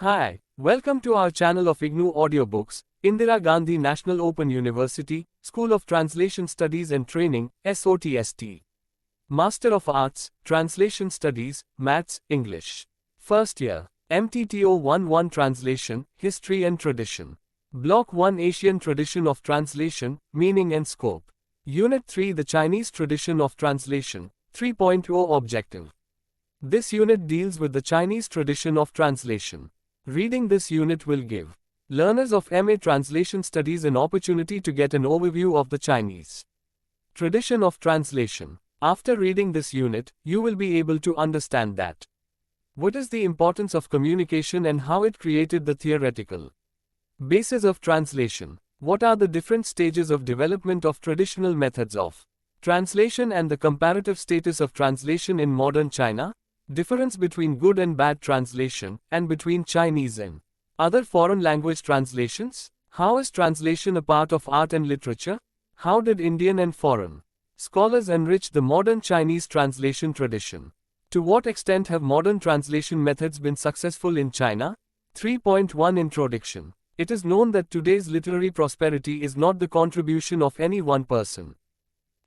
Hi, welcome to our channel of IGNOU Audiobooks, Indira Gandhi National Open University, School of Translation Studies and Training, SOTST. Master of Arts, Translation Studies, Maths, English. First year, MTT 011 Translation, History and Tradition. Block-1 Asian Tradition of Translation, Meaning and Scope. Unit-3 The Chinese Tradition of Translation, 3.0 Objective. This unit deals with the Chinese tradition of translation. Reading this unit will give learners of MA Translation Studies an opportunity to get an overview of the Chinese tradition of translation. After reading this unit, you will be able to understand that what is the importance of communication and how it created the theoretical basis of translation. What are the different stages of development of traditional methods of translation and the comparative status of translation in modern China? Difference between good and bad translation, and between Chinese and other foreign language translations? How is translation a part of art and literature? How did Indian and foreign scholars enrich the modern Chinese translation tradition? To what extent have modern translation methods been successful in China? 3.1 Introduction. It is known that today's literary prosperity is not the contribution of any one person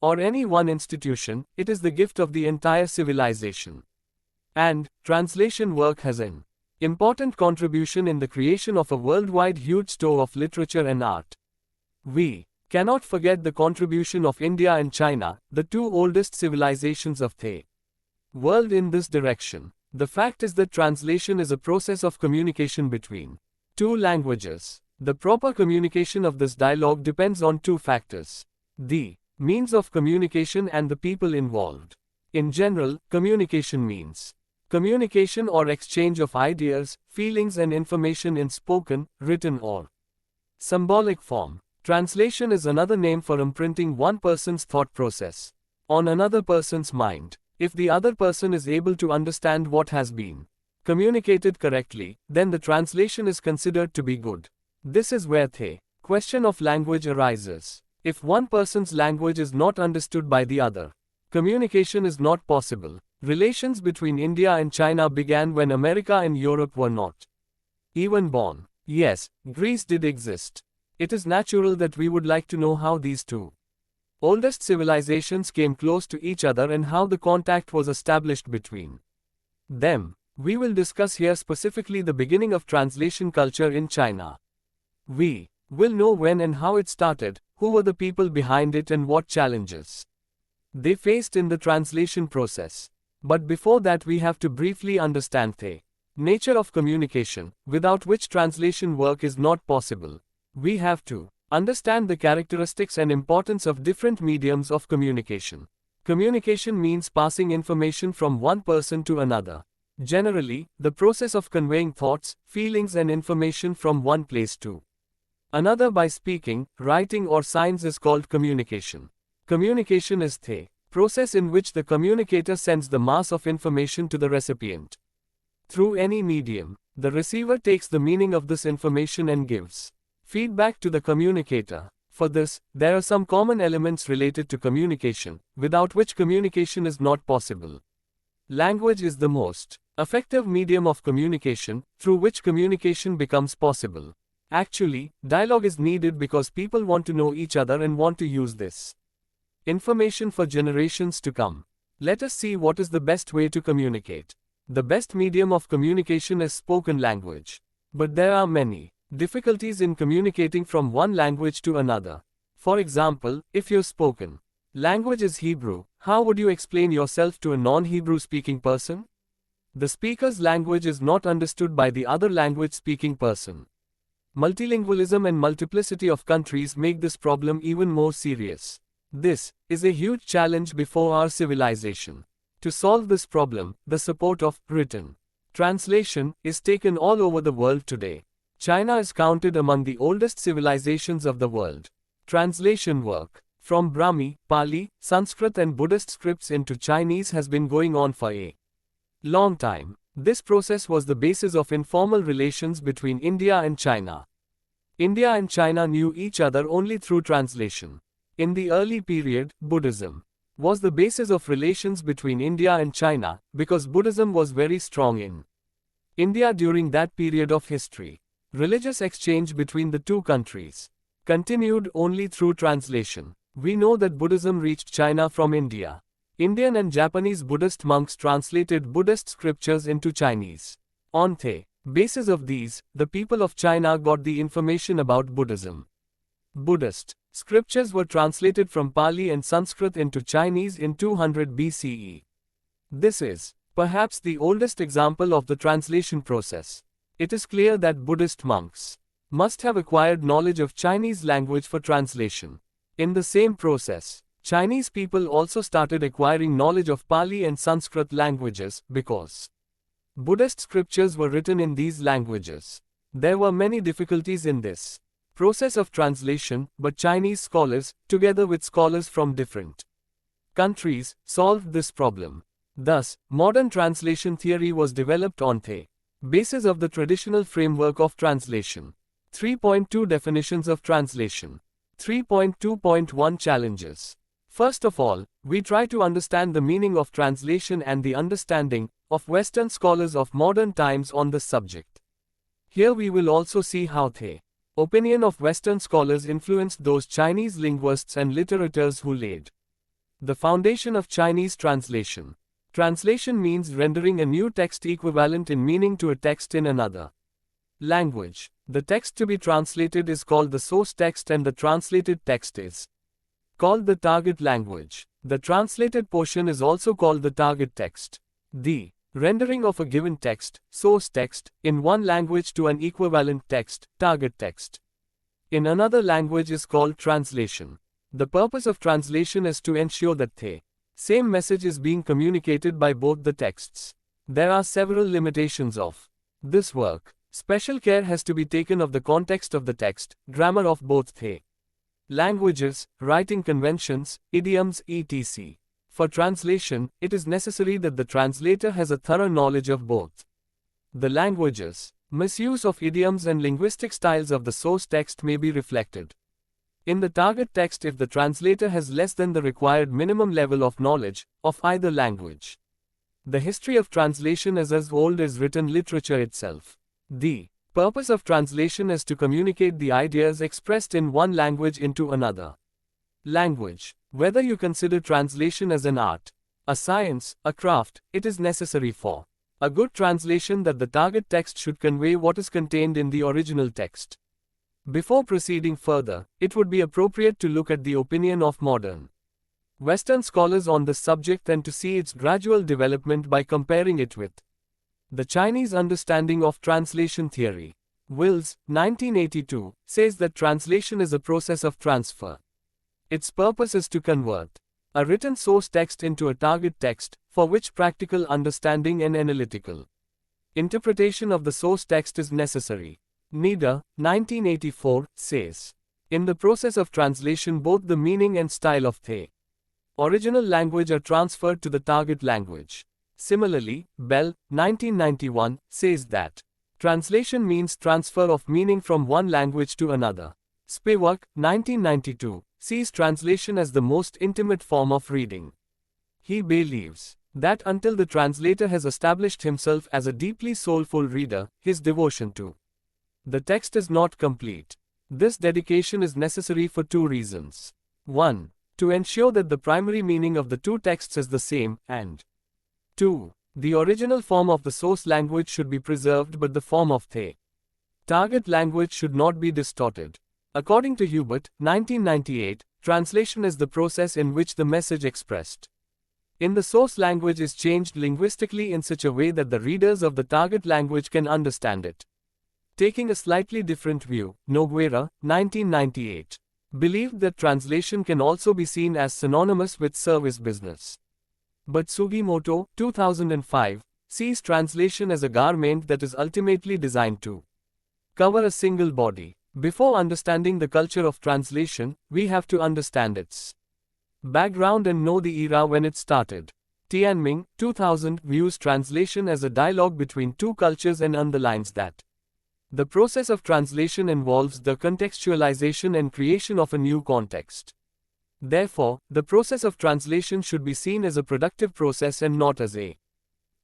or any one institution, it is the gift of the entire civilization. And translation work has an important contribution in the creation of a worldwide huge store of literature and art. We cannot forget the contribution of India and China, the two oldest civilizations of the world in this direction. The fact is that translation is a process of communication between two languages. The proper communication of this dialogue depends on two factors: the means of communication and the people involved. In general, communication means communication or exchange of ideas, feelings and information in spoken, written or symbolic form. Translation is another name for imprinting one person's thought process on another person's mind. If the other person is able to understand what has been communicated correctly, then the translation is considered to be good. This is where the question of language arises. If one person's language is not understood by the other, communication is not possible. Relations between India and China began when America and Europe were not even born. Yes, Greece did exist. It is natural that we would like to know how these two oldest civilizations came close to each other and how the contact was established between them. We will discuss here specifically the beginning of translation culture in China. We will know when and how it started, who were the people behind it and what challenges they faced in the translation process. But before that we have to briefly understand the nature of communication, without which translation work is not possible. We have to understand the characteristics and importance of different mediums of communication. Communication means passing information from one person to another. Generally, the process of conveying thoughts, feelings and information from one place to another by speaking, writing or signs is called communication. Communication is the process in which the communicator sends the mass of information to the recipient. Through any medium, the receiver takes the meaning of this information and gives feedback to the communicator. For this, there are some common elements related to communication, without which communication is not possible. Language is the most effective medium of communication, through which communication becomes possible. Actually, dialogue is needed because people want to know each other and want to use this information for generations to come. Let us see what is the best way to communicate. The best medium of communication is spoken language. But there are many difficulties in communicating from one language to another. For example, if your spoken language is Hebrew, how would you explain yourself to a non-Hebrew speaking person? The speaker's language is not understood by the other language speaking person. Multilingualism and multiplicity of countries make this problem even more serious. This is a huge challenge before our civilization. To solve this problem, the support of written translation is taken all over the world today. China is counted among the oldest civilizations of the world. Translation work from Brahmi, Pali, Sanskrit and Buddhist scripts into Chinese has been going on for a long time. This process was the basis of informal relations between India and China. India and China knew each other only through translation. In the early period, Buddhism was the basis of relations between India and China, because Buddhism was very strong in India during that period of history. Religious exchange between the two countries continued only through translation. We know that Buddhism reached China from India. Indian and Japanese Buddhist monks translated Buddhist scriptures into Chinese. On the basis of these, the people of China got the information about Buddhism. Buddhist scriptures were translated from Pali and Sanskrit into Chinese in 200 BCE. This is perhaps the oldest example of the translation process. It is clear that Buddhist monks must have acquired knowledge of Chinese language for translation. In the same process, Chinese people also started acquiring knowledge of Pali and Sanskrit languages because Buddhist scriptures were written in these languages. There were many difficulties in this process of translation, but Chinese scholars, together with scholars from different countries, solved this problem. Thus, modern translation theory was developed on the basis of the traditional framework of translation. 3.2 Definitions of translation. 3.2.1 Challenges. First of all, we try to understand the meaning of translation and the understanding of Western scholars of modern times on this subject. Here we will also see how the opinion of Western scholars influenced those Chinese linguists and literators who laid the foundation of Chinese translation. Translation means rendering a new text equivalent in meaning to a text in another language. The text to be translated is called the source text and the translated text is called the target language. The translated portion is also called the target text. The rendering of a given text, source text, in one language to an equivalent text, target text, in another language is called translation. The purpose of translation is to ensure that the same message is being communicated by both the texts. There are several limitations of this work. Special care has to be taken of the context of the text, grammar of both the languages, writing conventions, idioms, etc. For translation, it is necessary that the translator has a thorough knowledge of both the languages. Misuse of idioms and linguistic styles of the source text may be reflected in the target text if the translator has less than the required minimum level of knowledge of either language. The history of translation is as old as written literature itself. The purpose of translation is to communicate the ideas expressed in one language into another language. Whether you consider translation as an art, a science, a craft, it is necessary for a good translation that the target text should convey what is contained in the original text. Before proceeding further, it would be appropriate to look at the opinion of modern Western scholars on this subject and to see its gradual development by comparing it with the Chinese understanding of translation theory. Wills, 1982, says that translation is a process of transfer. Its purpose is to convert a written source text into a target text, for which practical understanding and analytical interpretation of the source text is necessary. Nida, 1984, says, in the process of translation both the meaning and style of the original language are transferred to the target language. Similarly, Bell, 1991, says that translation means transfer of meaning from one language to another. Spivak, 1992, sees translation as the most intimate form of reading. He believes that until the translator has established himself as a deeply soulful reader, his devotion to the text is not complete. This dedication is necessary for two reasons. 1. To ensure that the primary meaning of the two texts is the same, and 2. The original form of the source language should be preserved but the form of the target language should not be distorted. According to Hubert, 1998, translation is the process in which the message expressed in the source language is changed linguistically in such a way that the readers of the target language can understand it. Taking a slightly different view, Nogueira, 1998, believed that translation can also be seen as synonymous with service business. But Sugimoto, 2005, sees translation as a garment that is ultimately designed to cover a single body. Before understanding the culture of translation, we have to understand its background and know the era when it started. Tianming, 2000, views translation as a dialogue between two cultures and underlines that the process of translation involves the contextualization and creation of a new context. Therefore, the process of translation should be seen as a productive process and not as a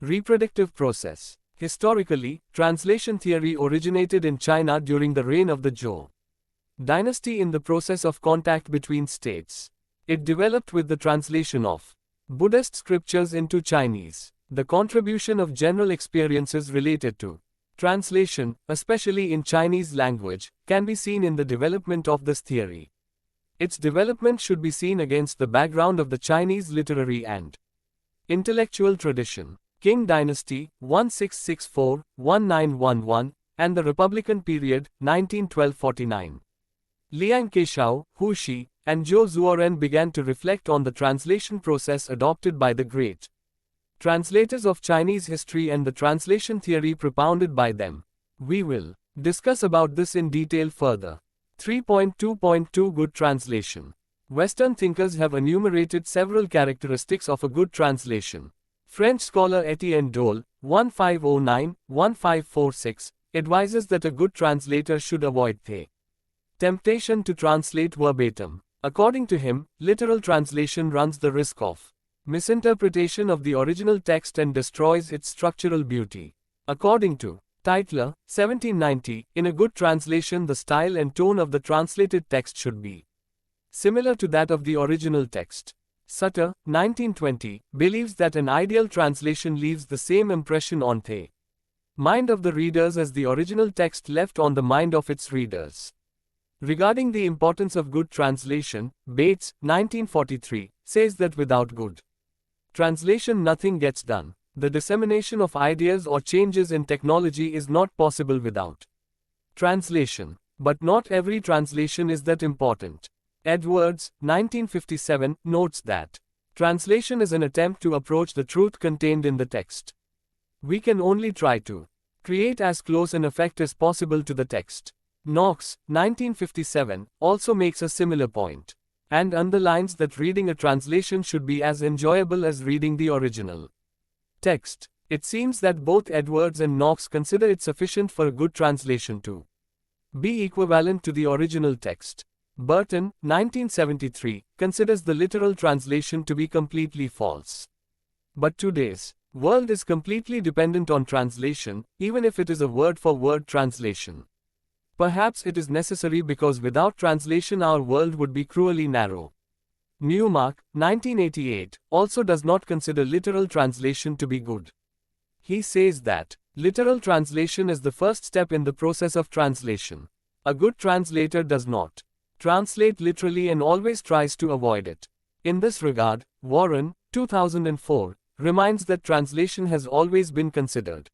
reproductive process. Historically, translation theory originated in China during the reign of the Zhou dynasty in the process of contact between states. It developed with the translation of Buddhist scriptures into Chinese. The contribution of general experiences related to translation, especially in Chinese language, can be seen in the development of this theory. Its development should be seen against the background of the Chinese literary and intellectual tradition. Qing Dynasty, 1664-1911, and the Republican period, 1912-49. Liang Keshao, Hu Shi, and Zhou Zuoren began to reflect on the translation process adopted by the great translators of Chinese history and the translation theory propounded by them. We will discuss about this in detail further. 3.2.2 Good translation. Western thinkers have enumerated several characteristics of a good translation. French scholar Etienne Dole, 1509-1546, advises that a good translator should avoid the temptation to translate verbatim. According to him, literal translation runs the risk of misinterpretation of the original text and destroys its structural beauty. According to Tytler, 1790, in a good translation the style and tone of the translated text should be similar to that of the original text. Sutter, 1920, believes that an ideal translation leaves the same impression on the mind of the readers as the original text left on the mind of its readers. Regarding the importance of good translation, Bates, 1943, says that without good translation nothing gets done. The dissemination of ideas or changes in technology is not possible without translation. But not every translation is that important. Edwards, 1957, notes that translation is an attempt to approach the truth contained in the text. We can only try to create as close an effect as possible to the text. Knox, 1957, also makes a similar point, and underlines that reading a translation should be as enjoyable as reading the original text. It seems that both Edwards and Knox consider it sufficient for a good translation to be equivalent to the original text. Burton, 1973, considers the literal translation to be completely false. But today's world is completely dependent on translation, even if it is a word-for-word translation. Perhaps it is necessary because without translation our world would be cruelly narrow. Newmark, 1988, also does not consider literal translation to be good. He says that literal translation is the first step in the process of translation. A good translator does not translate literally and always tries to avoid it. In this regard, Warren, 2004, reminds that translation has always been considered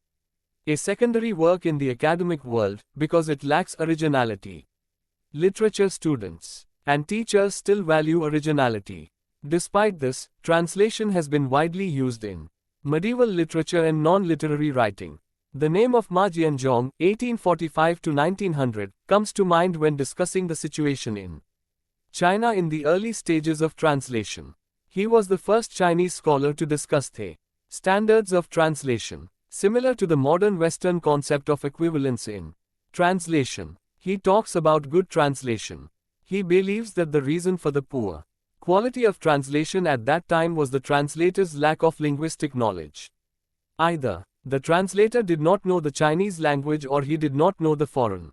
a secondary work in the academic world because it lacks originality. Literature students and teachers still value originality. Despite this, translation has been widely used in medieval literature and non-literary writing. The name of Ma Jianzhong, 1845-1900, comes to mind when discussing the situation in China in the early stages of translation. He was the first Chinese scholar to discuss the standards of translation. Similar to the modern Western concept of equivalence in translation, he talks about good translation. He believes that the reason for the poor quality of translation at that time was the translator's lack of linguistic knowledge. Either the translator did not know the Chinese language or he did not know the foreign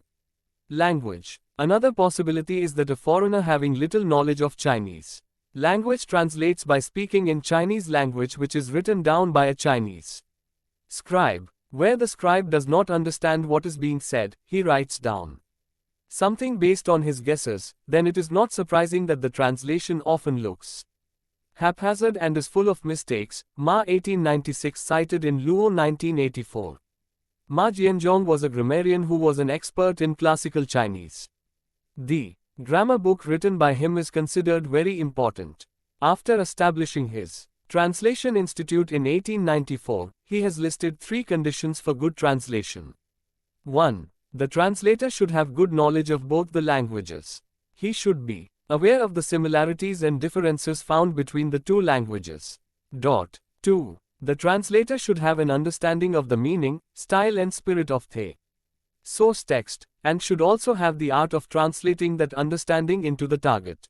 language. Another possibility is that a foreigner having little knowledge of Chinese language translates by speaking in Chinese language which is written down by a Chinese scribe. Where the scribe does not understand what is being said, he writes down something based on his guesses. Then it is not surprising that the translation often looks haphazard and is full of mistakes. Ma 1896 cited in Luo 1984. Ma Jianzhong was a grammarian who was an expert in classical Chinese. The grammar book written by him is considered very important. After establishing his Translation Institute in 1894, he has listed 3 conditions for good translation. 1. The translator should have good knowledge of both the languages. He should be aware of the similarities and differences found between the 2 languages. 2. The translator should have an understanding of the meaning, style and spirit of the source text, and should also have the art of translating that understanding into the target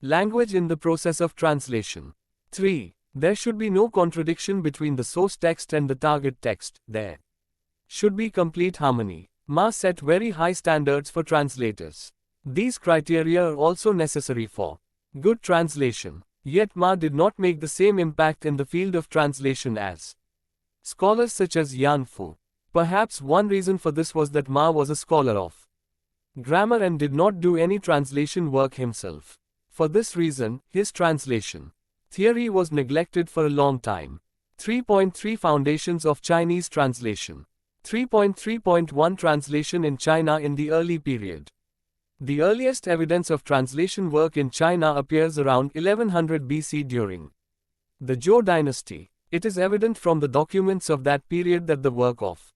language in the process of translation. 3. There should be no contradiction between the source text and the target text. There should be complete harmony. Ma set very high standards for translators. These criteria are also necessary for good translation. Yet Ma did not make the same impact in the field of translation as scholars such as Yan Fu. Perhaps one reason for this was that Ma was a scholar of grammar and did not do any translation work himself. For this reason, his translation theory was neglected for a long time. 3.3 Foundations of Chinese Translation. 3.3.1 Translation in China in the early period. The earliest evidence of translation work in China appears around 1100 BC during the Zhou dynasty. It is evident from the documents of that period that the work of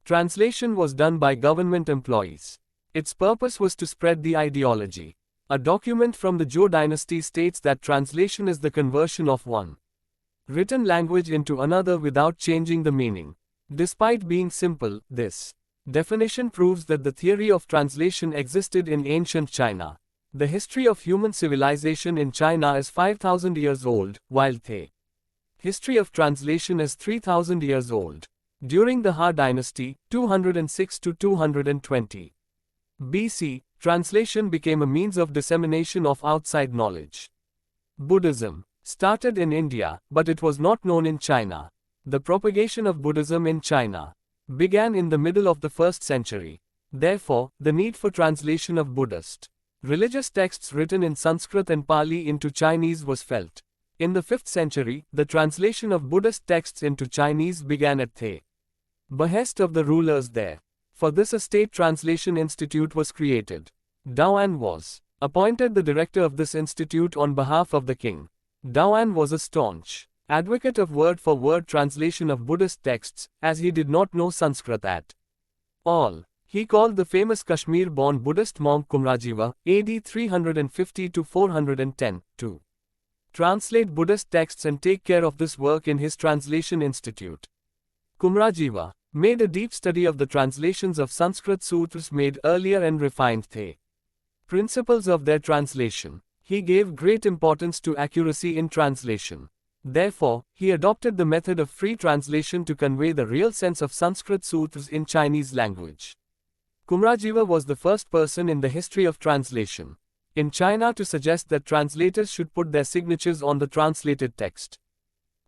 translation was done by government employees. Its purpose was to spread the ideology. A document from the Zhou dynasty states that translation is the conversion of one written language into another without changing the meaning. Despite being simple, this definition proves that the theory of translation existed in ancient China. The history of human civilization in China is 5,000 years old, while the history of translation is 3,000 years old. During the Ha dynasty, 206 to 220 BC, translation became a means of dissemination of outside knowledge. Buddhism started in India, but it was not known in China. The propagation of Buddhism in China began in the middle of the 1st century. Therefore, the need for translation of Buddhist religious texts written in Sanskrit and Pali into Chinese was felt. In the 5th century, the translation of Buddhist texts into Chinese began at the behest of the rulers there. For this a state translation institute was created. Daoan was appointed the director of this institute on behalf of the king. Daoan was a staunch advocate of word-for-word translation of Buddhist texts, as he did not know Sanskrit at all. He called the famous Kashmir-born Buddhist monk Kumrajiva, AD 350 to 410, to translate Buddhist texts and take care of this work in his translation institute. Kumrajiva made a deep study of the translations of Sanskrit sutras made earlier and refined the principles of their translation. He gave great importance to accuracy in translation. Therefore, he adopted the method of free translation to convey the real sense of Sanskrit sutras in Chinese language. Kumrajiva was the first person in the history of translation in China to suggest that translators should put their signatures on the translated text.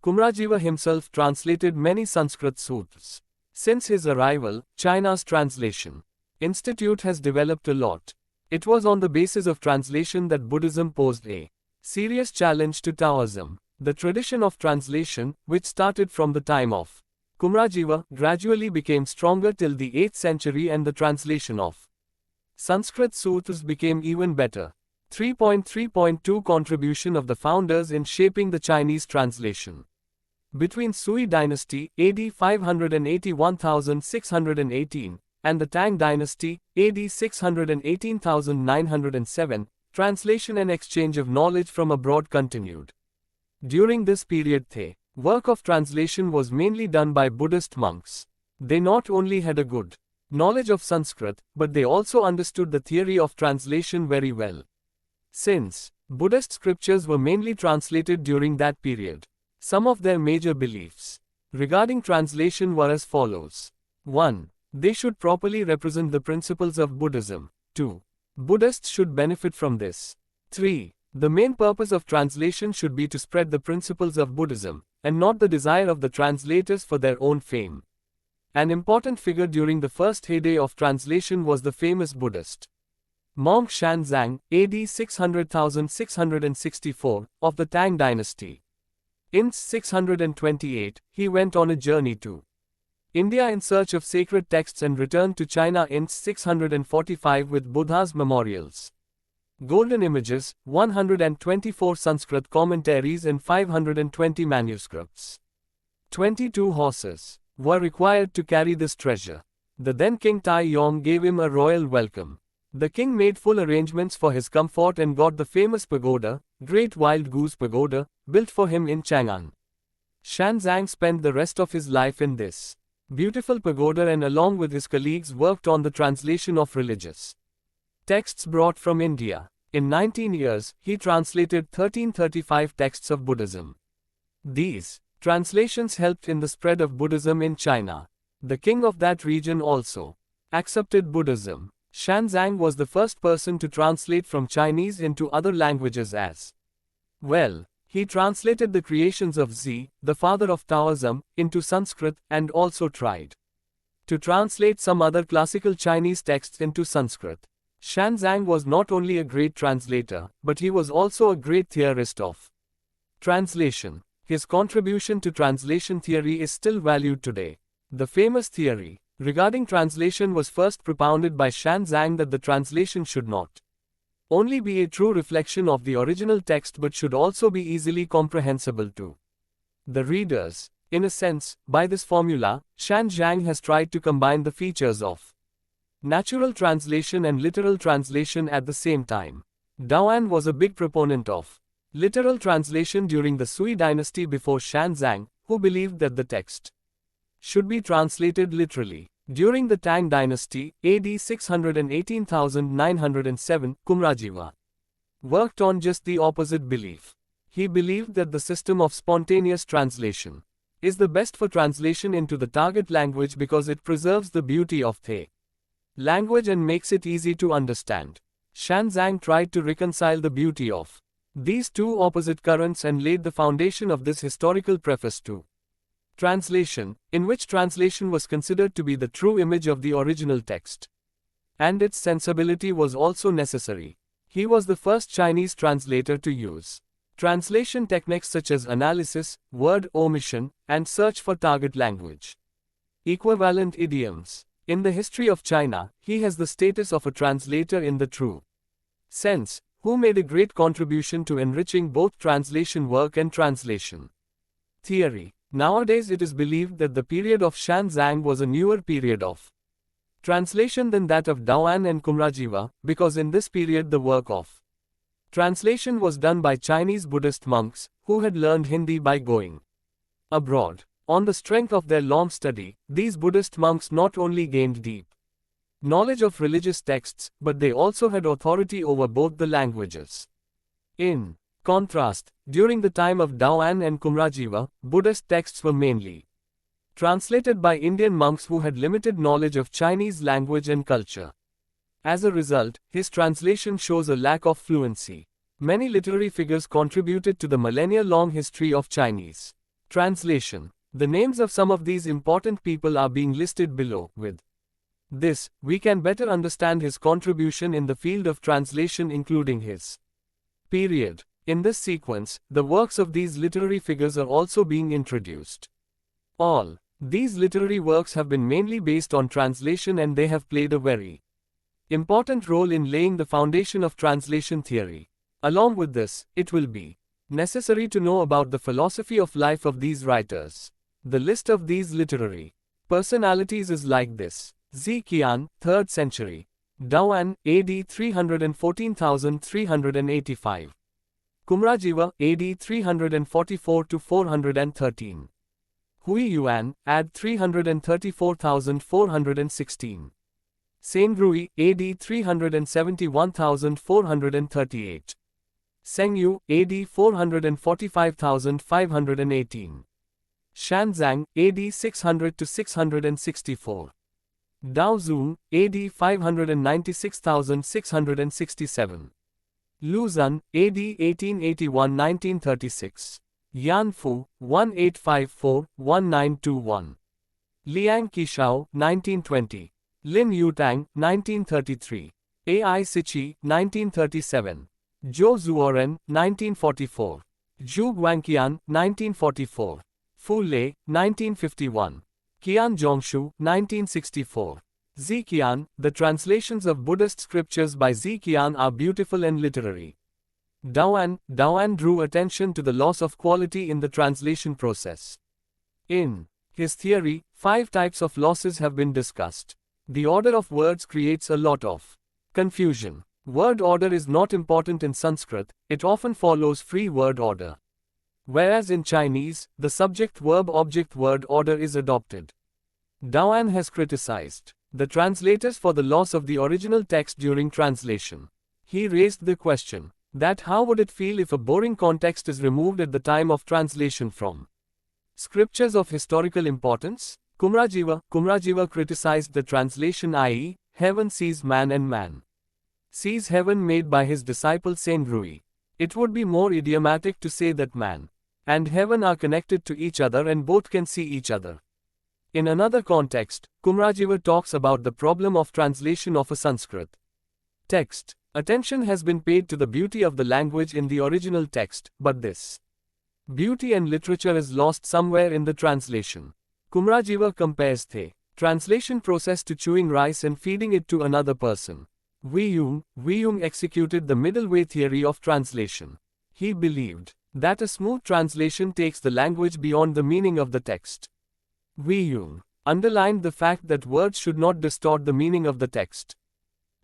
Kumrajiva himself translated many Sanskrit sutras. Since his arrival, China's translation institute has developed a lot. It was on the basis of translation that Buddhism posed a serious challenge to Taoism. The tradition of translation, which started from the time of Kumrajiva, gradually became stronger till the 8th century and the translation of Sanskrit sutras became even better. 3.3.2 Contribution of the founders in shaping the Chinese translation. Between Sui dynasty, AD 581,618, and the Tang dynasty, AD 618,907, translation and exchange of knowledge from abroad continued. During this period the work of translation was mainly done by Buddhist monks. They not only had a good knowledge of Sanskrit, but they also understood the theory of translation very well. Since Buddhist scriptures were mainly translated during that period, some of their major beliefs regarding translation were as follows. 1. They should properly represent the principles of Buddhism. 2. Buddhists should benefit from this. 3. The main purpose of translation should be to spread the principles of Buddhism, and not the desire of the translators for their own fame. An important figure during the first heyday of translation was the famous Buddhist monk Xuanzang, AD 600,664, of the Tang dynasty. In 628, he went on a journey to India in search of sacred texts and returned to China in 645 with Buddha's memorials, golden images, 124 Sanskrit commentaries and 520 manuscripts. 22 horses were required to carry this treasure. The then King Tai Yong gave him a royal welcome. The king made full arrangements for his comfort and got the famous pagoda, Great Wild Goose Pagoda, built for him in Chang'an. Xuanzang spent the rest of his life in this beautiful pagoda and along with his colleagues worked on the translation of religious texts brought from India. In 19 years, he translated 1335 texts of Buddhism. These translations helped in the spread of Buddhism in China. The king of that region also accepted Buddhism. Xuanzang was the first person to translate from Chinese into other languages as well. He translated the creations of Zi, the father of Taoism, into Sanskrit, and also tried to translate some other classical Chinese texts into Sanskrit. Xuanzang was not only a great translator, but he was also a great theorist of translation. His contribution to translation theory is still valued today. The famous theory regarding translation was first propounded by Xuanzang, that the translation should not only be a true reflection of the original text but should also be easily comprehensible to the readers. In a sense, by this formula, Xuanzang has tried to combine the features of natural translation and literal translation at the same time. Daoan was a big proponent of literal translation during the Sui dynasty before Xuanzang, who believed that the text should be translated literally. During the Tang dynasty, AD 618,907, Kumrajiva worked on just the opposite belief. He believed that the system of spontaneous translation is the best for translation into the target language because it preserves the beauty of the language and makes it easy to understand. Xuanzang tried to reconcile the beauty of these two opposite currents and laid the foundation of this historical preface to translation, in which translation was considered to be the true image of the original text. And its sensibility was also necessary. He was the first Chinese translator to use translation techniques such as analysis, word omission, and search for target language equivalent idioms. In the history of China, he has the status of a translator in the true sense, who made a great contribution to enriching both translation work and translation theory. Nowadays it is believed that the period of Xuanzang was a newer period of translation than that of Daoan and Kumrajiva, because in this period the work of translation was done by Chinese Buddhist monks, who had learned Hindi by going abroad. On the strength of their long study, these Buddhist monks not only gained deep knowledge of religious texts, but they also had authority over both the languages. In contrast, during the time of Daoan and Kumrajiva, Buddhist texts were mainly translated by Indian monks who had limited knowledge of Chinese language and culture. As a result, his translation shows a lack of fluency. Many literary figures contributed to the millennia-long history of Chinese translation. The names of some of these important people are being listed below. With this, we can better understand his contribution in the field of translation, including his period. In this sequence, the works of these literary figures are also being introduced. All these literary works have been mainly based on translation, and they have played a very important role in laying the foundation of translation theory. Along with this, it will be necessary to know about the philosophy of life of these writers. The list of these literary personalities is like this: Zi Qian, 3rd century. Daoan, AD 314,385. Kumrajiva, AD 344 to 413. Hui Yuan, AD 334,416. Sengrui, AD 371,438. Sengyu, AD 445,518. Xuanzang, AD 600 to 664. Dao Zun, AD 596,667. Lu Zun, AD 1881-1936. Yan Fu, 1854-1921. Liang Qishao, 1920. Lin Yutang, 1933. A.I. Sichi, 1937. Zhou Zuoren, 1944. Zhu Guangqian, 1944. Fu Lei, 1951. Qian Zhongshu, 1964. Zi Qian, the translations of Buddhist scriptures by Zi Qian are beautiful and literary. Daoan drew attention to the loss of quality in the translation process. In his theory, 5 types of losses have been discussed. The order of words creates a lot of confusion. Word order is not important in Sanskrit, it often follows free word order. Whereas in Chinese, the subject-verb-object word order is adopted. Daoan has criticized the translators for the loss of the original text during translation. He raised the question that how would it feel if a boring context is removed at the time of translation from scriptures of historical importance? Kumrajiva criticized the translation, i.e., heaven sees man and man sees heaven, made by his disciple Sengruyi. It would be more idiomatic to say that man and heaven are connected to each other and both can see each other. In another context, Kumrajiva talks about the problem of translation of a Sanskrit text. Attention has been paid to the beauty of the language in the original text, but this beauty and literature is lost somewhere in the translation. Kumrajiva compares the translation process to chewing rice and feeding it to another person. Wei Yung executed the middle way theory of translation. He believed that a smooth translation takes the language beyond the meaning of the text. Wei Yung underlined the fact that words should not distort the meaning of the text.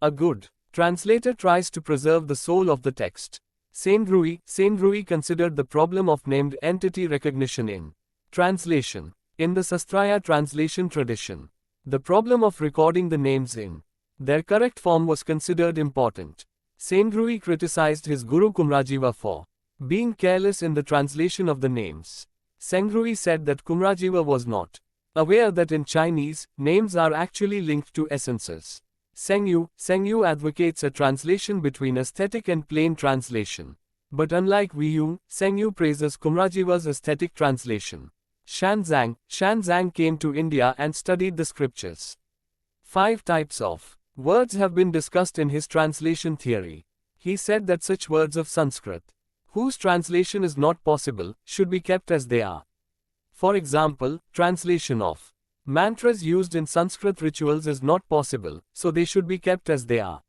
A good translator tries to preserve the soul of the text. Sengruyi considered the problem of named entity recognition in translation. In the Sastraya translation tradition, the problem of recording the names in their correct form was considered important. Sengruyi criticized his guru Kumrajiva for being careless in the translation of the names. Sengruyi said that Kumrajiva was not aware that in Chinese, names are actually linked to essences. Sengyu advocates a translation between aesthetic and plain translation. But unlike Wei Yung, Sengyu praises Kumrajiva's aesthetic translation. Shanzang came to India and studied the scriptures. 5 types of words have been discussed in his translation theory. He said that such words of Sanskrit, whose translation is not possible, should be kept as they are. For example, translation of mantras used in Sanskrit rituals is not possible, so they should be kept as they are.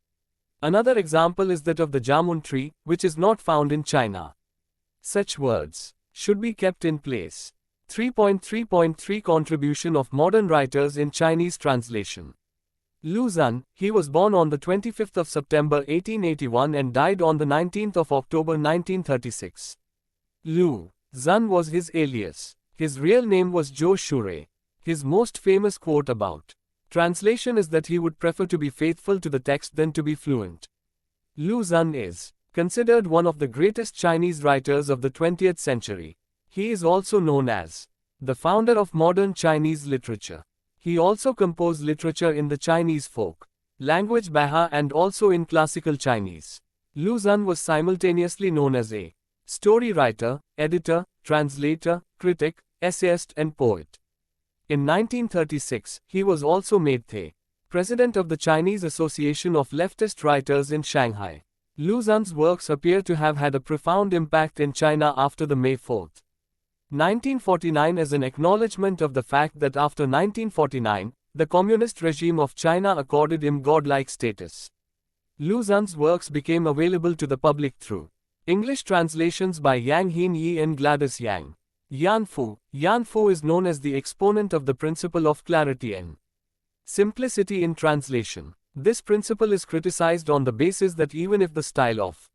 Another example is that of the jamun tree, which is not found in China. Such words should be kept in place. 3.3.3 Contribution of modern writers in Chinese translation. Lu Xun, he was born on the 25th of September 1881 and died on the 19th of October 1936. Lu Xun was his alias. His real name was Zhou Shure. His most famous quote about translation is that he would prefer to be faithful to the text than to be fluent. Lu Xun is considered one of the greatest Chinese writers of the 20th century. He is also known as the founder of modern Chinese literature. He also composed literature in the Chinese folk language Baha and also in classical Chinese. Lu Xun was simultaneously known as a story writer, editor, translator, critic, essayist and poet. In 1936, he was also made the president of the Chinese Association of Leftist Writers in Shanghai. Lu Xun's works appear to have had a profound impact in China after the May 4, 1949 as an acknowledgement of the fact that after 1949, the communist regime of China accorded him godlike status. Lu Xun's works became available to the public through English translations by Yang Hin Yi and Gladys Yang. Yan Fu is known as the exponent of the principle of clarity and simplicity in translation. This principle is criticized on the basis that even if the style of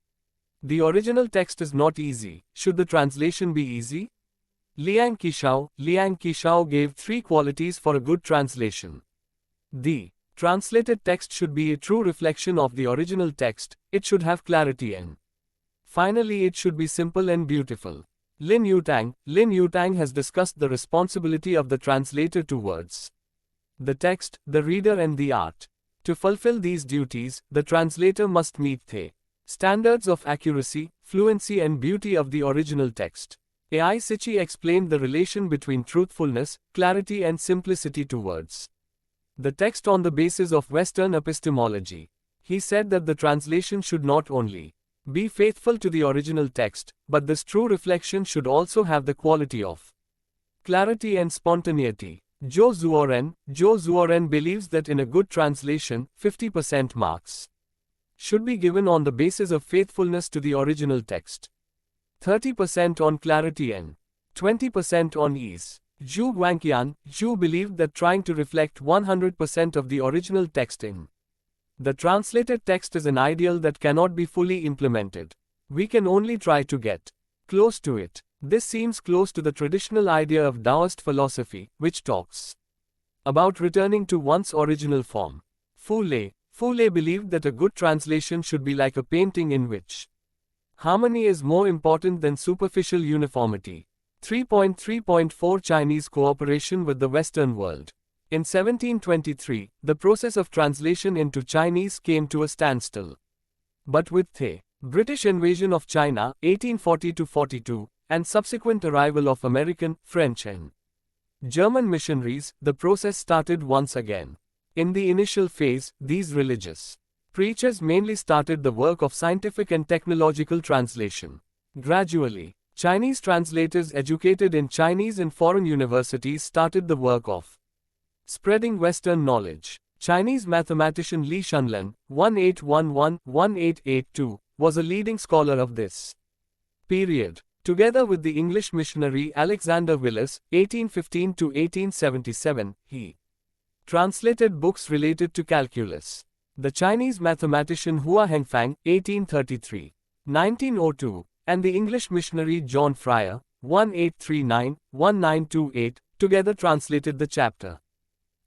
the original text is not easy, should the translation be easy? Liang Qishao gave 3 qualities for a good translation. The translated text should be a true reflection of the original text, it should have clarity and finally it should be simple and beautiful. Lin Yutang has discussed the responsibility of the translator to words, the text, the reader and the art. To fulfill these duties, the translator must meet the standards of accuracy, fluency and beauty of the original text. A.I. Sichi explained the relation between truthfulness, clarity and simplicity to words. The text on the basis of Western epistemology. He said that the translation should not only be faithful to the original text, but this true reflection should also have the quality of clarity and spontaneity. Zhou Zuoren believes that in a good translation, 50% marks should be given on the basis of faithfulness to the original text, 30% on clarity and 20% on ease. Zhu Guangqian believed that trying to reflect 100% of the original text in the translated text is an ideal that cannot be fully implemented. We can only try to get close to it. This seems close to the traditional idea of Taoist philosophy, which talks about returning to one's original form. Fu Lei believed that a good translation should be like a painting in which harmony is more important than superficial uniformity. 3.3.4 Chinese cooperation with the Western world. In 1723, the process of translation into Chinese came to a standstill. But with the British invasion of China, 1840-42, and subsequent arrival of American, French and German missionaries, the process started once again. In the initial phase, these religious preachers mainly started the work of scientific and technological translation. Gradually, Chinese translators educated in Chinese and foreign universities started the work of spreading Western knowledge. Chinese mathematician Li Shunlan, 1811-1882, was a leading scholar of this period. Together with the English missionary Alexander Willis, 1815-1877, he translated books related to calculus. The Chinese mathematician Hua Hengfang, 1833-1902, and the English missionary John Fryer, 1839-1928, together translated the chapter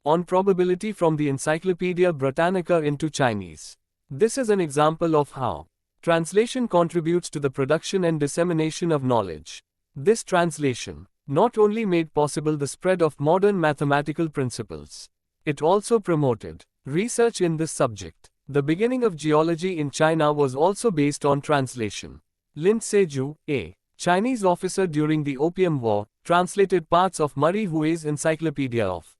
on probability from the Encyclopaedia Britannica into Chinese. This is an example of how translation contributes to the production and dissemination of knowledge. This translation not only made possible the spread of modern mathematical principles, it also promoted research in this subject. The beginning of geology in China was also based on translation. Lin Seju, a Chinese officer during the Opium War, translated parts of Murray Huey's Encyclopedia of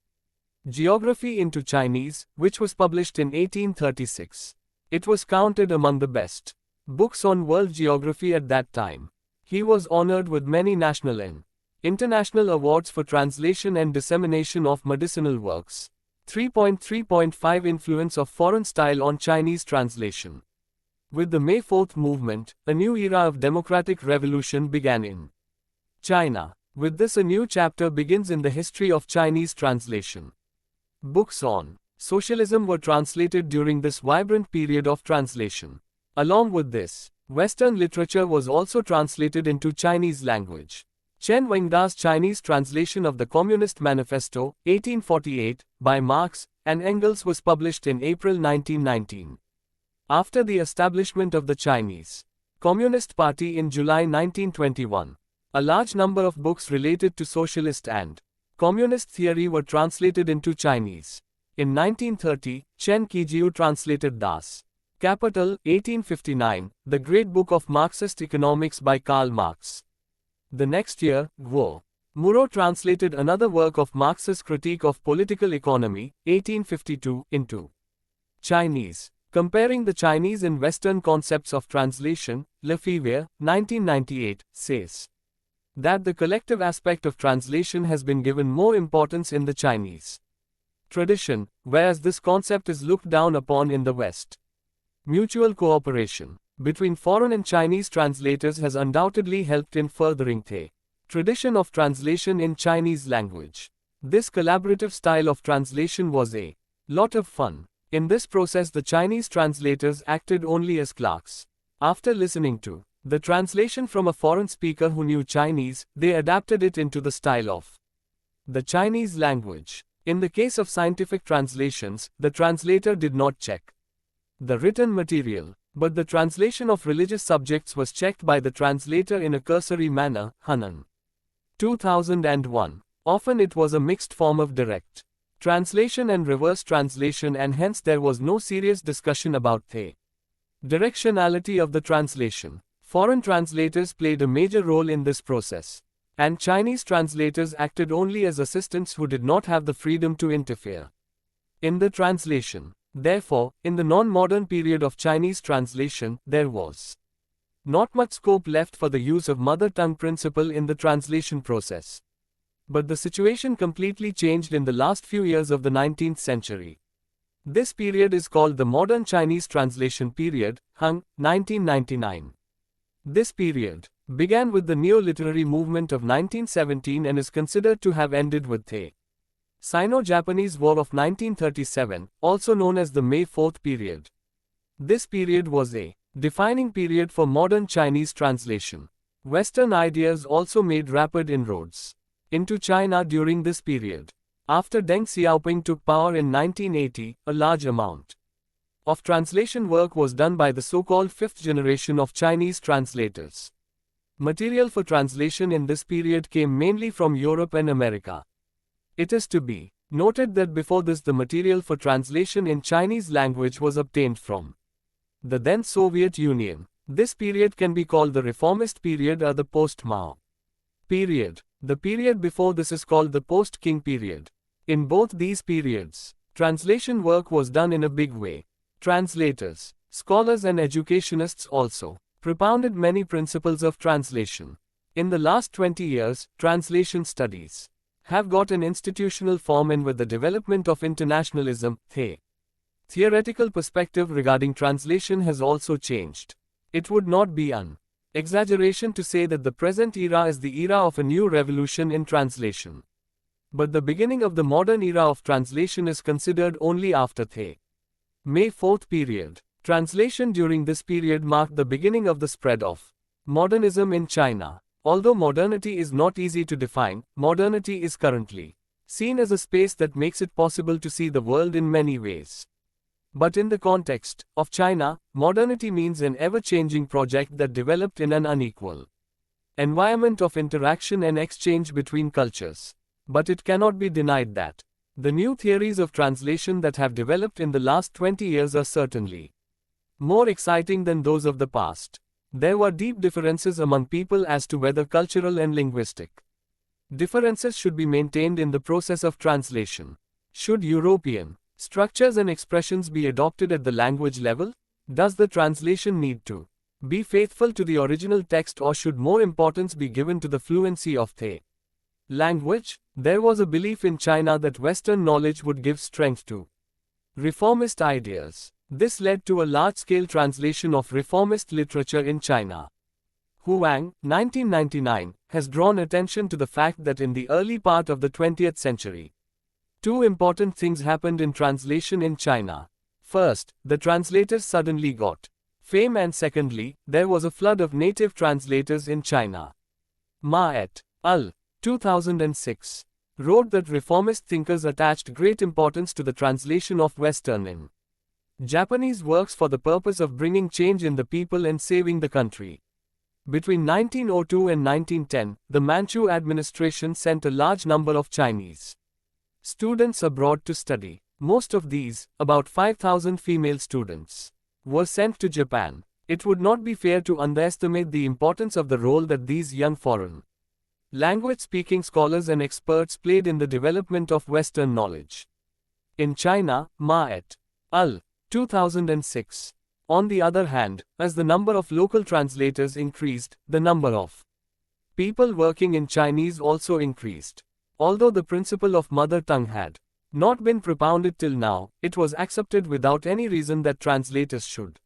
Geography into Chinese, which was published in 1836. It was counted among the best books on world geography at that time. He was honored with many national and international awards for translation and dissemination of medicinal works. 3.3.5 Influence of foreign style on Chinese translation. With the May 4th movement, a new era of democratic revolution began in China. With this, a new chapter begins in the history of Chinese translation. Books on socialism were translated during this vibrant period of translation. Along with this, Western literature was also translated into Chinese language. Chen Wengda's Chinese translation of the Communist Manifesto, 1848, by Marx and Engels was published in April 1919. After the establishment of the Chinese Communist Party in July 1921, a large number of books related to socialist and communist theory were translated into Chinese. In 1930, Chen Qijiu translated Das Kapital, 1859, the great book of Marxist economics by Karl Marx. The next year, Guo Muro translated another work of Marx's Critique of Political Economy, 1852, into Chinese. Comparing the Chinese and Western concepts of translation, Lefebvre, 1998, says that the collective aspect of translation has been given more importance in the Chinese tradition, whereas this concept is looked down upon in the West. Mutual cooperation between foreign and Chinese translators has undoubtedly helped in furthering the tradition of translation in Chinese language. This collaborative style of translation was a lot of fun. In this process, the Chinese translators acted only as clerks. After listening to the translation from a foreign speaker who knew Chinese, they adapted it into the style of the Chinese language. In the case of scientific translations, the translator did not check the written material, but the translation of religious subjects was checked by the translator in a cursory manner. Hanan, 2001. Often it was a mixed form of direct translation and reverse translation, and hence there was no serious discussion about the directionality of the translation. Foreign translators played a major role in this process, and Chinese translators acted only as assistants who did not have the freedom to interfere in the translation. Therefore, in the non-modern period of Chinese translation, there was not much scope left for the use of mother tongue principle in the translation process. But the situation completely changed in the last few years of the 19th century. This period is called the Modern Chinese Translation Period, Hung, 1999. This period began with the neo-literary movement of 1917 and is considered to have ended with the Sino-Japanese War of 1937, also known as the May 4th period. This period was a defining period for modern Chinese translation. Western ideas also made rapid inroads into China during this period. After Deng Xiaoping took power in 1980, a large amount of translation work was done by the so-called fifth generation of Chinese translators. Material for translation in this period came mainly from Europe and America. It is to be noted that before this the material for translation in Chinese language was obtained from the then Soviet Union. This period can be called the reformist period or the post-Mao period. The period before this is called the post-Qing period. In both these periods, translation work was done in a big way. Translators, scholars and educationists also propounded many principles of translation. In the last 20 years, translation studies have got an institutional form, and with the development of internationalism, theoretical perspective regarding translation has also changed. It would not be an exaggeration to say that the present era is the era of a new revolution in translation. But the beginning of the modern era of translation is considered only after the May 4th period. Translation during this period marked the beginning of the spread of modernism in China. Although modernity is not easy to define, modernity is currently seen as a space that makes it possible to see the world in many ways. But in the context of China, modernity means an ever-changing project that developed in an unequal environment of interaction and exchange between cultures. But it cannot be denied that the new theories of translation that have developed in the last 20 years are certainly more exciting than those of the past. There were deep differences among people as to whether cultural and linguistic differences should be maintained in the process of translation. Should European structures and expressions be adopted at the language level? Does the translation need to be faithful to the original text, or should more importance be given to the fluency of the language? There was a belief in China that Western knowledge would give strength to reformist ideas. This led to a large-scale translation of reformist literature in China. Huang, 1999, has drawn attention to the fact that in the early part of the 20th century, two important things happened in translation in China. First, the translators suddenly got fame, and secondly, there was a flood of native translators in China. Ma et al. 2006 wrote that reformist thinkers attached great importance to the translation of Western and Japanese works for the purpose of bringing change in the people and saving the country. Between 1902 and 1910, the Manchu administration sent a large number of Chinese students abroad to study. Most of these, about 5,000 female students, were sent to Japan. It would not be fair to underestimate the importance of the role that these young foreign language-speaking scholars and experts played in the development of Western knowledge. In China, Ma et al. 2006. On the other hand, as the number of local translators increased, the number of people working in Chinese also increased. Although the principle of mother tongue had not been propounded till now, it was accepted without any reason that translators should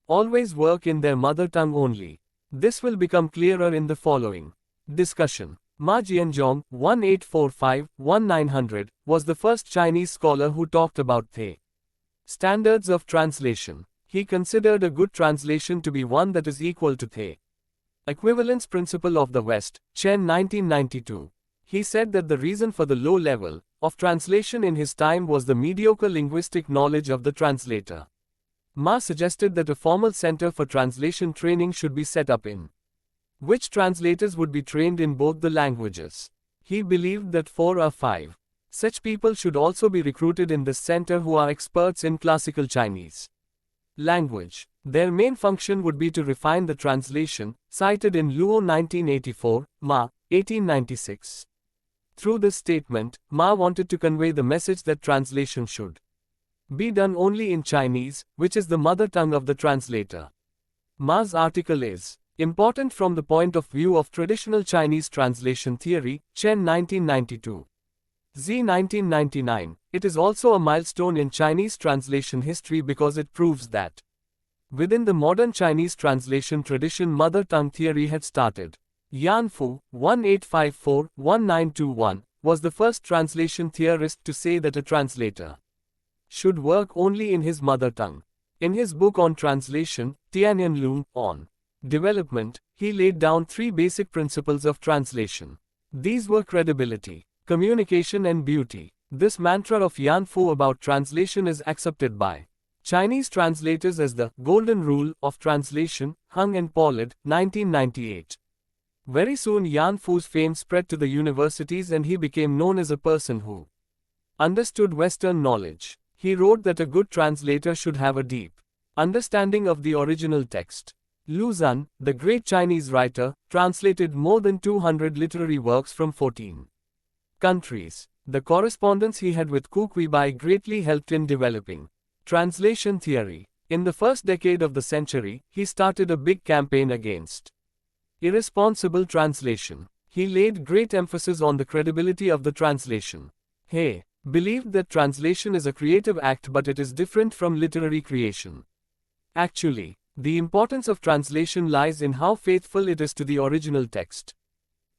always work in their mother tongue only. This will become clearer in the following discussion. Ma Jianzhong, 1845-1900, was the first Chinese scholar who talked about the standards of translation. He considered a good translation to be one that is equal to the equivalence principle of the West. Chen, 1992. He said that the reason for the low level of translation in his time was the mediocre linguistic knowledge of the translator. Ma suggested that a formal center for translation training should be set up, in which translators would be trained in both the languages. He believed that 4 or 5 such people should also be recruited in this center who are experts in classical Chinese language. Their main function would be to refine the translation, cited in Luo 1984, Ma, 1896. Through this statement, Ma wanted to convey the message that translation should be done only in Chinese, which is the mother tongue of the translator. Ma's article is important from the point of view of traditional Chinese translation theory, Chen, 1992. Z, 1999. It is also a milestone in Chinese translation history because it proves that within the modern Chinese translation tradition, mother tongue theory had started. Yan Fu, 1854-1921, was the first translation theorist to say that a translator should work only in his mother tongue. In his book on translation, Tianyanlong on development, he laid down 3 basic principles of translation. These were credibility, communication and beauty. This mantra of Yan Fu about translation is accepted by Chinese translators as the golden rule of translation, Hung and Pollard, 1998. Very soon Yan Fu's fame spread to the universities and he became known as a person who understood Western knowledge. He wrote that a good translator should have a deep understanding of the original text. Lu Xun, the great Chinese writer, translated more than 200 literary works from 14 countries. The correspondence he had with Ku Kuibai greatly helped in developing translation theory. In the first decade of the century, he started a big campaign against irresponsible translation. He laid great emphasis on the credibility of the translation. He believed that translation is a creative act, but it is different from literary creation. Actually, the importance of translation lies in how faithful it is to the original text.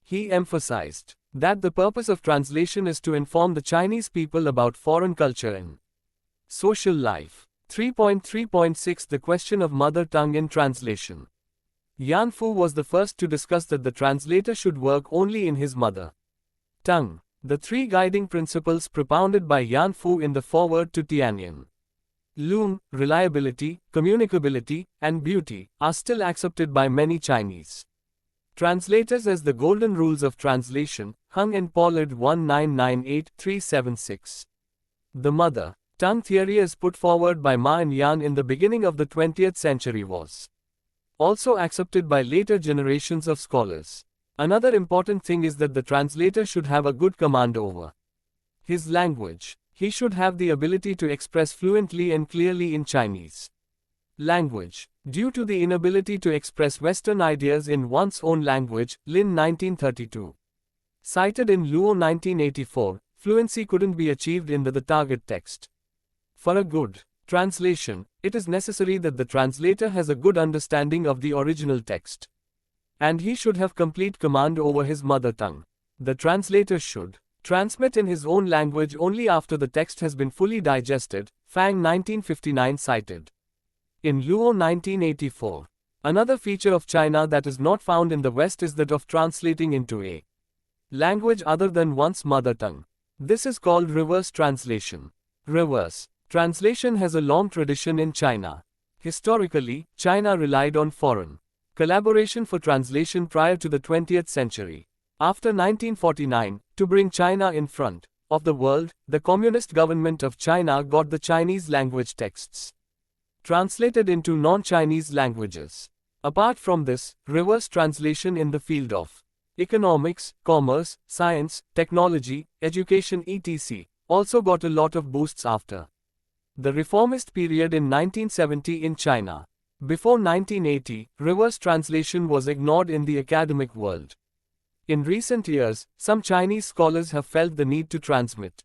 He emphasized that the purpose of translation is to inform the Chinese people about foreign culture and social life. 3.3.6 The question of mother tongue in translation. Yan Fu was the first to discuss that the translator should work only in his mother tongue. The three guiding principles propounded by Yan Fu in the foreword to Tianyan Lung, reliability, communicability, and beauty, are still accepted by many Chinese translators as the golden rules of translation. Hung and Pollard 1998-376. The mother tongue theory as put forward by Ma and Yan in the beginning of the 20th century was also accepted by later generations of scholars. Another important thing is that the translator should have a good command over his language. He should have the ability to express fluently and clearly in Chinese language. Due to the inability to express Western ideas in one's own language, Lin 1932 cited in Luo 1984, fluency couldn't be achieved in the target text. For a good translation, it is necessary that the translator has a good understanding of the original text. And he should have complete command over his mother tongue. The translator should transmit in his own language only after the text has been fully digested, Fang 1959 cited in Luo 1984. Another feature of China that is not found in the West is that of translating into a language other than one's mother tongue. This is called reverse translation. Reverse translation has a long tradition in China. Historically, China relied on foreign collaboration for translation prior to the 20th century. After 1949, to bring China in front of the world, the Communist government of China got the Chinese language texts translated into non-Chinese languages. Apart from this, reverse translation in the field of economics, commerce, science, technology, education etc. also got a lot of boosts after the reformist period in 1970 in China. Before 1980, reverse translation was ignored in the academic world. In recent years, some Chinese scholars have felt the need to transmit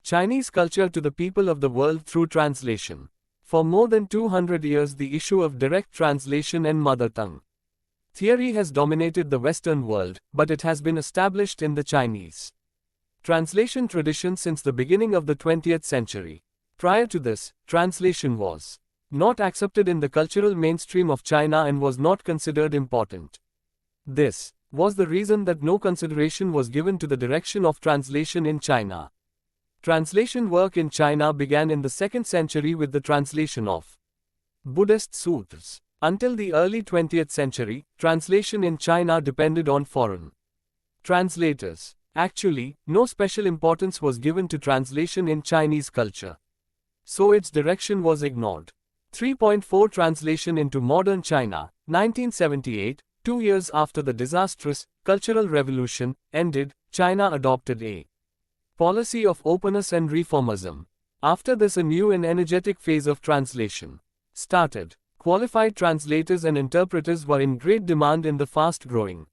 Chinese culture to the people of the world through translation. For more than 200 years, the issue of direct translation and mother tongue theory has dominated the Western world, but it has been established in the Chinese translation tradition since the beginning of the 20th century. Prior to this, translation was not accepted in the cultural mainstream of China and was not considered important. This was the reason that no consideration was given to the direction of translation in China. Translation work in China began in the 2nd century with the translation of Buddhist sutras. Until the early 20th century, translation in China depended on foreign translators. Actually, no special importance was given to translation in Chinese culture, so its direction was ignored. 3.4 Translation into Modern China, 1978, 2 years after the disastrous Cultural Revolution ended, China adopted a policy of openness and reformism. After this, a new and energetic phase of translation started. Qualified translators and interpreters were in great demand in the fast-growing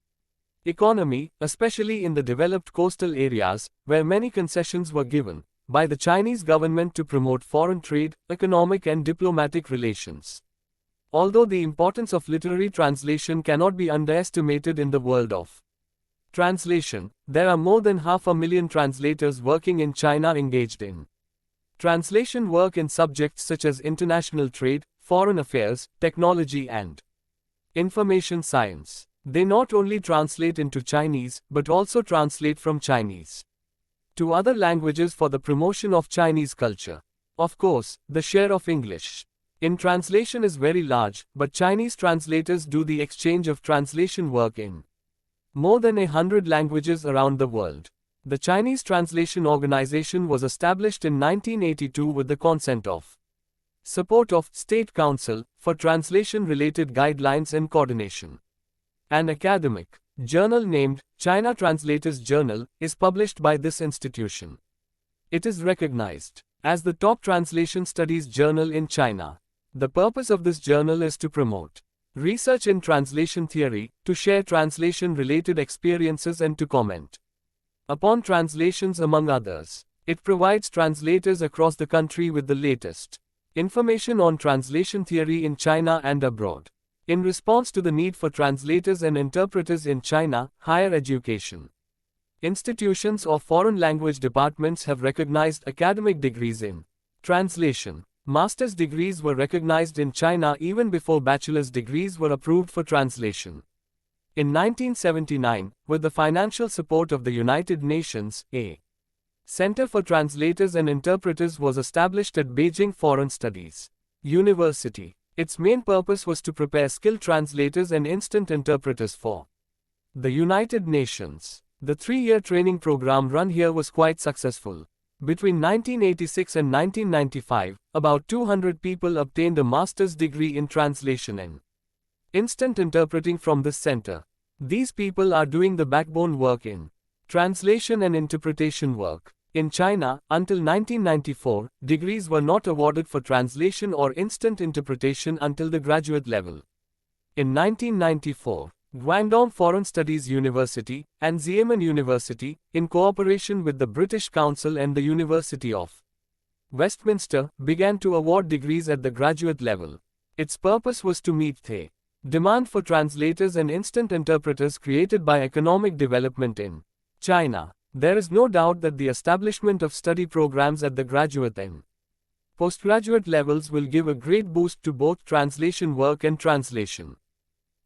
economy, especially in the developed coastal areas, where many concessions were given by the Chinese government to promote foreign trade, economic and diplomatic relations. Although the importance of literary translation cannot be underestimated in the world of translation, there are more than 500,000 translators working in China engaged in translation work in subjects such as international trade, foreign affairs, technology and information science. They not only translate into Chinese, but also translate from Chinese to other languages for the promotion of Chinese culture. Of course, the share of English in translation is very large, but Chinese translators do the exchange of translation work in More than 100 languages around the world. The Chinese Translation Organization was established in 1982 with the consent of support of State Council for translation-related guidelines and coordination. An academic journal named China Translators Journal is published by this institution. It is recognized as the top translation studies journal in China. The purpose of this journal is to promote research in translation theory, to share translation-related experiences and to comment upon translations among others. It provides translators across the country with the latest information on translation theory in China and abroad. In response to the need for translators and interpreters in China, higher education institutions or foreign language departments have recognized academic degrees in translation. Master's degrees were recognized in China even before bachelor's degrees were approved for translation. In 1979, with the financial support of the United Nations, a Center for Translators and Interpreters was established at Beijing Foreign Studies University. Its main purpose was to prepare skilled translators and instant interpreters for the United Nations. The 3-year training program run here was quite successful. Between 1986 and 1995, about 200 people obtained a master's degree in translation and instant interpreting from this center. These people are doing the backbone work in translation and interpretation work. In China, until 1994, degrees were not awarded for translation or instant interpretation until the graduate level. In 1994, Guangdong Foreign Studies University and Xiamen University, in cooperation with the British Council and the University of Westminster, began to award degrees at the graduate level. Its purpose was to meet the demand for translators and instant interpreters created by economic development in China. There is no doubt that the establishment of study programs at the graduate and postgraduate levels will give a great boost to both translation work and translation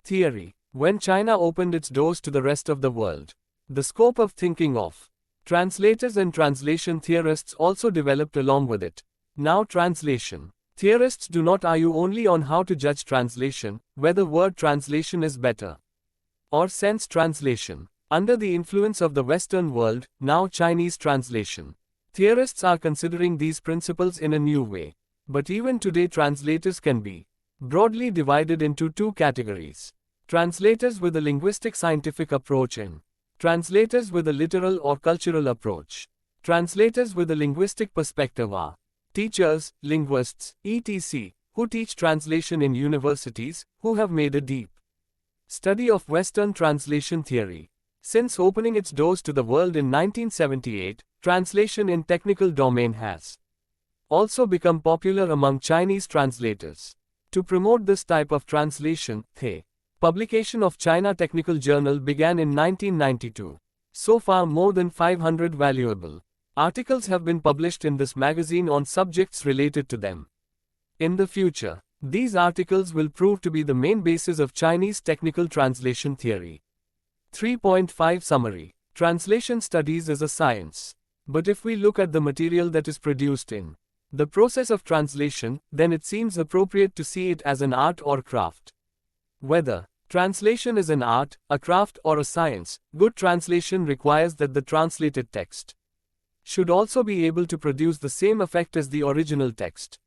theory. When China opened its doors to the rest of the world, the scope of thinking of translators and translation theorists also developed along with it. Now translation theorists do not argue only on how to judge translation, whether word translation is better or sense translation. Under the influence of the Western world, now Chinese translation theorists are considering these principles in a new way. But even today translators can be broadly divided into two categories. Translators with a linguistic scientific approach and translators with a literal or cultural approach. Translators with a linguistic perspective are teachers, linguists, etc., who teach translation in universities, who have made a deep study of Western translation theory. Since opening its doors to the world in 1978, translation in technical domain has also become popular among Chinese translators. To promote this type of translation, the publication of China Technical Journal began in 1992. So far more than 500 valuable articles have been published in this magazine on subjects related to them. In the future, these articles will prove to be the main basis of Chinese technical translation theory. 3.5 Summary. Translation studies is a science. But if we look at the material that is produced in the process of translation, then it seems appropriate to see it as an art or craft. Whether translation is an art, a craft or a science, good translation requires that the translated text should also be able to produce the same effect as the original text.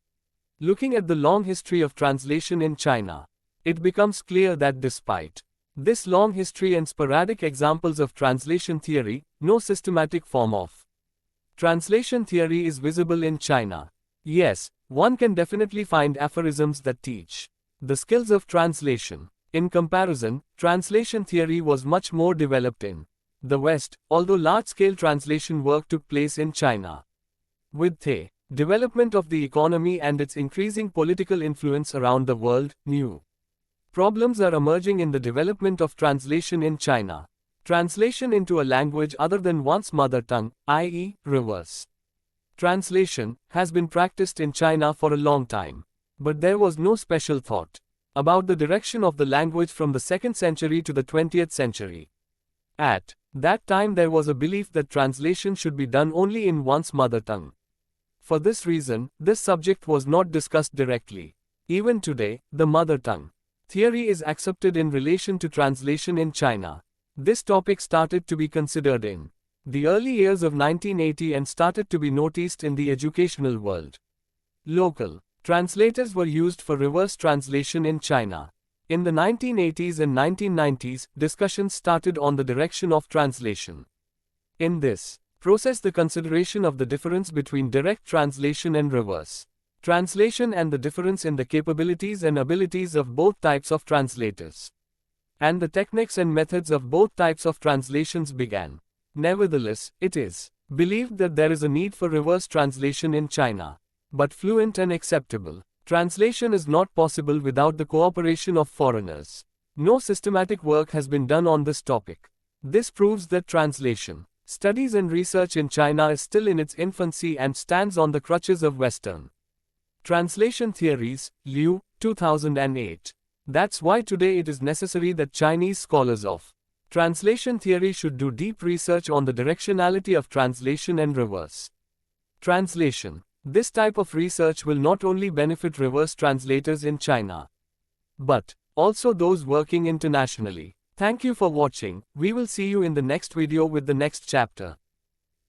Looking at the long history of translation in China, it becomes clear that despite this long history and sporadic examples of translation theory, no systematic form of translation theory is visible in China. Yes, one can definitely find aphorisms that teach the skills of translation. In comparison, translation theory was much more developed in the West, although large-scale translation work took place in China. With the development of the economy and its increasing political influence around the world, new problems are emerging in the development of translation in China. Translation into a language other than one's mother tongue, i.e., reverse translation, has been practiced in China for a long time. But there was no special thought about the direction of the language from the 2nd century to the 20th century. At that time there was a belief that translation should be done only in one's mother tongue. For this reason, this subject was not discussed directly. Even today, the mother tongue theory is accepted in relation to translation in China. This topic started to be considered in the early years of 1980 and started to be noticed in the educational world. Local translators were used for reverse translation in China. In the 1980s and 1990s, discussions started on the direction of translation. In this process, the consideration of the difference between direct translation and reverse translation and the difference in the capabilities and abilities of both types of translators, and the techniques and methods of both types of translations began. Nevertheless, it is believed that there is a need for reverse translation in China. But fluent and acceptable translation is not possible without the cooperation of foreigners. No systematic work has been done on this topic. This proves that translation studies and research in China is still in its infancy and stands on the crutches of Western translation theories. Liu, 2008. That's why today it is necessary that Chinese scholars of translation theory should do deep research on the directionality of translation and reverse translation. This type of research will not only benefit reverse translators in China, but also those working internationally. Thank you for watching. We will see you in the next video with the next chapter.